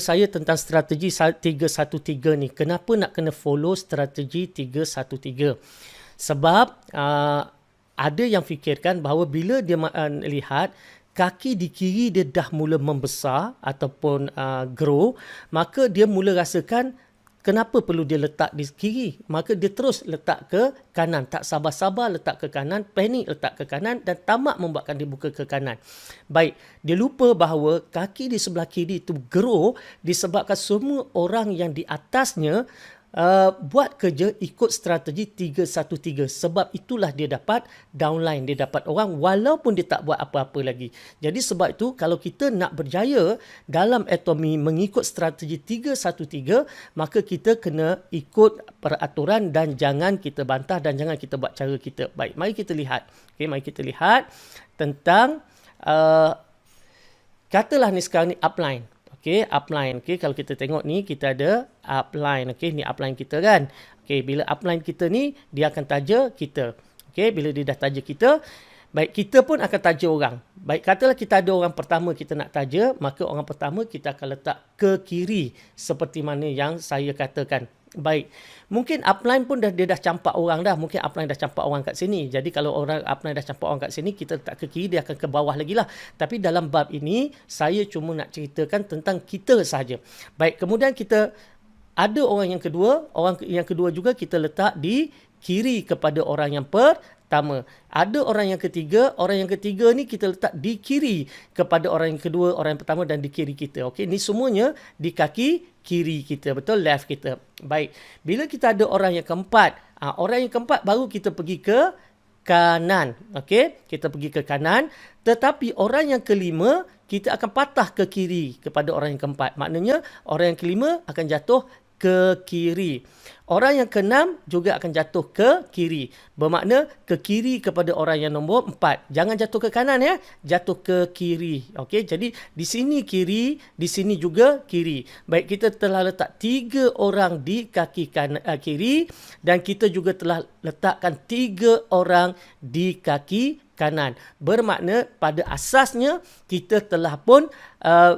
saya tentang strategi 313 ni. Kenapa nak kena follow strategi 313? Sebab ada yang fikirkan bahawa bila dia lihat kaki di kiri dia dah mula membesar ataupun grow, maka dia mula rasakan kenapa perlu dia letak di kiri? Maka dia terus letak ke kanan. Tak sabar-sabar letak ke kanan, panik letak ke kanan dan tamak membuatkan dia buka ke kanan. Baik, dia lupa bahawa kaki di sebelah kiri itu grow disebabkan semua orang yang di atasnya buat kerja ikut strategi 313. Sebab itulah dia dapat downline, dia dapat orang walaupun dia tak buat apa-apa lagi. Jadi sebab itu kalau kita nak berjaya dalam Atomy mengikut strategi 313, maka kita kena ikut peraturan dan jangan kita bantah dan jangan kita buat cara kita. Baik, mari kita lihat. Okay, mari kita lihat tentang katalah ni sekarang ni upline. Okey, upline. Okey, kalau kita tengok ni kita ada upline. Okey, ni upline kita kan. Okey, bila upline kita ni dia akan taja kita. Okey, bila dia dah taja kita, baik kita pun akan taja orang. Baik, katalah kita ada orang pertama kita nak taja, maka orang pertama kita akan letak ke kiri seperti mana yang saya katakan. Baik, mungkin upline pun dia dah campak orang dah. Mungkin upline dah campak orang kat sini. Jadi kalau orang upline dah campak orang kat sini, kita letak ke kiri, dia akan ke bawah lagi lah. Tapi dalam bab ini, saya cuma nak ceritakan tentang kita sahaja. Baik, kemudian kita ada orang yang kedua. Orang yang kedua juga kita letak di kiri kepada orang yang pertama. Ada orang yang ketiga. Orang yang ketiga ni kita letak di kiri kepada orang yang kedua, orang yang pertama dan di kiri kita. Okey, ni semuanya di kaki kiri kita, betul, left kita. Baik, bila kita ada orang yang keempat, orang yang keempat baru kita pergi ke kanan. Okey, kita pergi ke kanan. Tetapi orang yang kelima, kita akan patah ke kiri kepada orang yang keempat. Maknanya, orang yang kelima akan jatuh ke kiri. Orang yang keenam juga akan jatuh ke kiri. Bermakna ke kiri kepada orang yang nombor 4. Jangan jatuh ke kanan ya. Jatuh ke kiri. Okey, jadi di sini kiri, di sini juga kiri. Baik, kita telah letak 3 orang di kaki kiri dan kita juga telah letakkan 3 orang di kaki kanan. Bermakna pada asasnya kita telah pun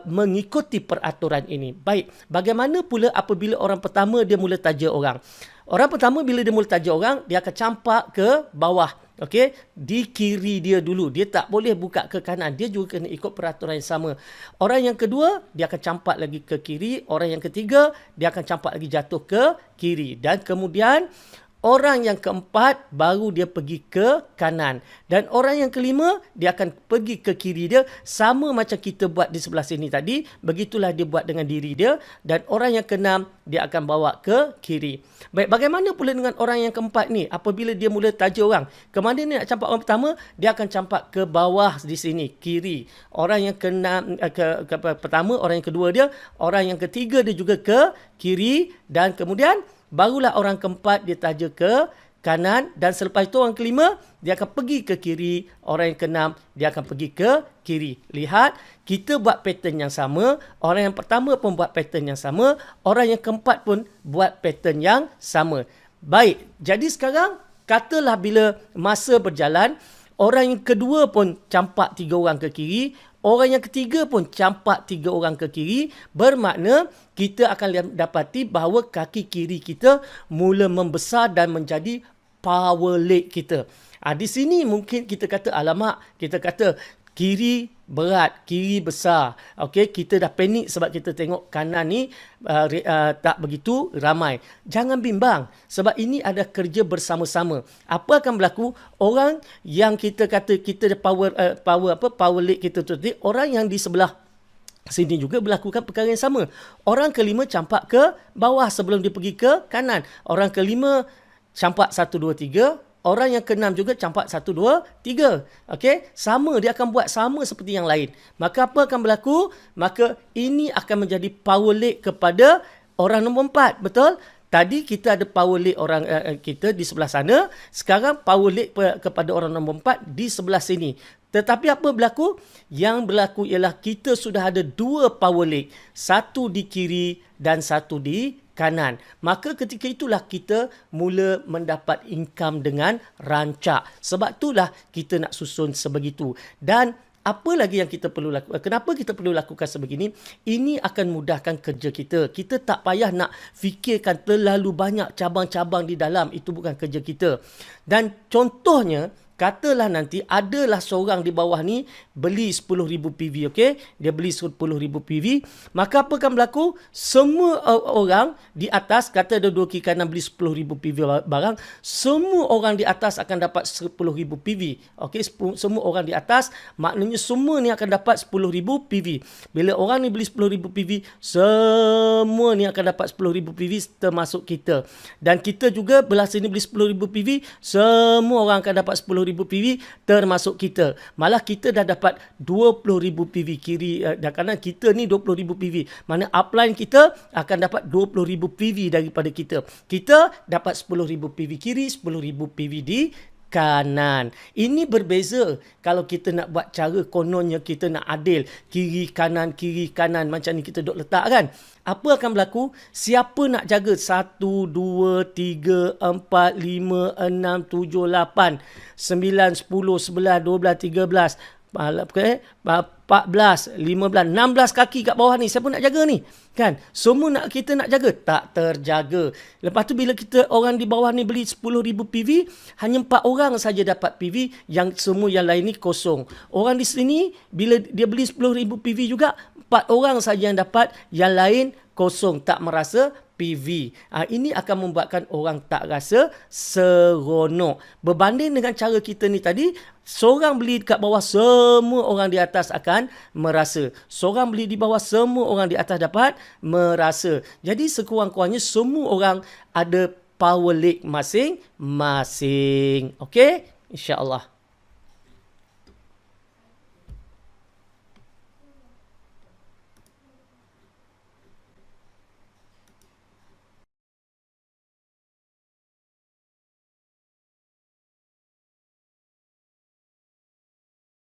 mengikuti peraturan ini. Baik, bagaimana pula apabila orang pertama dia mula taja orang? Orang pertama bila dia mula taja orang, dia akan campak ke bawah. Okey, di kiri dia dulu. Dia tak boleh buka ke kanan. Dia juga kena ikut peraturan yang sama. Orang yang kedua, dia akan campak lagi ke kiri. Orang yang ketiga, dia akan campak lagi jatuh ke kiri. Dan kemudian orang yang keempat baru dia pergi ke kanan. Dan orang yang kelima dia akan pergi ke kiri dia. Sama macam kita buat di sebelah sini tadi. Begitulah dia buat dengan diri dia. Dan orang yang keenam dia akan bawa ke kiri. Baik, bagaimana pula dengan orang yang keempat ni? Apabila dia mula taja orang, ke mana ni nak campak orang pertama? Dia akan campak ke bawah di sini, kiri. Orang yang keenam ke pertama, orang yang kedua dia, orang yang ketiga dia juga ke kiri dan kemudian barulah orang keempat dia taja ke kanan dan selepas itu orang kelima dia akan pergi ke kiri, orang yang keenam dia akan pergi ke kiri. Lihat, kita buat pattern yang sama, orang yang pertama pun buat pattern yang sama, orang yang keempat pun buat pattern yang sama. Baik, jadi sekarang katalah bila masa berjalan, orang yang kedua pun campak 3 orang ke kiri, orang yang ketiga pun campak 3 orang ke kiri. Bermakna kita akan dapati bahawa kaki kiri kita mula membesar dan menjadi power leg kita. Di sini mungkin kita kata, alamak, kita kata kiri berat, kiri besar. Okey, kita dah panik sebab kita tengok kanan ni tak begitu ramai. Jangan bimbang sebab ini ada kerja bersama-sama. Apa akan berlaku? Orang yang kita kata kita ada power leg kita tu, orang yang di sebelah sini juga berlakukan perkara yang sama. Orang kelima campak ke bawah sebelum dia pergi ke kanan. Orang kelima campak 1, 2, 3. Orang yang keenam juga campak 1, 2, 3. Okey, sama, dia akan buat sama seperti yang lain. Maka apa akan berlaku? Maka ini akan menjadi power leg kepada orang nombor 4. Betul? Tadi kita ada power leg orang kita di sebelah sana. Sekarang power leg kepada orang nombor 4 di sebelah sini. Tetapi apa berlaku? Yang berlaku ialah kita sudah ada 2 power leg. Satu di kiri dan satu di kanan. Maka ketika itulah kita mula mendapat income dengan rancak. Sebab itulah kita nak susun sebegitu. Dan Apa lagi yang kita perlu lakukan? Kenapa kita perlu lakukan sebegini? Ini akan mudahkan kerja kita. Kita tak payah nak fikirkan terlalu banyak cabang-cabang di dalam. Itu bukan kerja kita. Dan contohnya, katalah nanti adalah seorang di bawah ni beli 10,000 PV, okey? Dia beli 10,000 PV. Maka apa akan berlaku? Semua orang di atas, kata ada 2 kiri kanan beli 10,000 PV barang, semua orang di atas akan dapat 10,000 PV. Okey, semua orang di atas, maknanya semua ni akan dapat 10,000 PV. Bila orang ni beli 10,000 PV, semua ni akan dapat 10,000 PV termasuk kita. Dan kita juga belah sini beli 10,000 PV, semua orang akan dapat 10,000 PV termasuk kita. Malah kita dah dapat 20,000 PV kiri dan kanan, kita ni 20,000 PV. Mana upline kita akan dapat 20,000 PV daripada kita. Kita dapat 10,000 PV kiri, 10,000 PV di kanan. Ini berbeza kalau kita nak buat cara kononnya kita nak adil. Kiri kanan macam ni kita duk letak kan. Apa akan berlaku? Siapa nak jaga 1, 2, 3, 4, 5, 6, 7, 8, 9, 10, 11, 12, 13, 14, 15, 16 kaki kat bawah ni. Siapa nak jaga ni? Kan? Semua kita nak jaga. Tak terjaga. Lepas tu bila kita orang di bawah ni beli 10,000 PV, hanya 4 orang saja dapat PV, yang semua yang lain ni kosong. Orang di sini bila dia beli 10,000 PV juga, 4 orang saja yang dapat, yang lain kosong, tak merasa PV. Ini akan membuatkan orang tak rasa seronok. Berbanding dengan cara kita ni tadi, seorang beli dekat bawah, semua orang di atas akan merasa. Seorang beli di bawah, semua orang di atas dapat merasa. Jadi sekurang-kurangnya semua orang ada power leg masing-masing. Okey? InsyaAllah.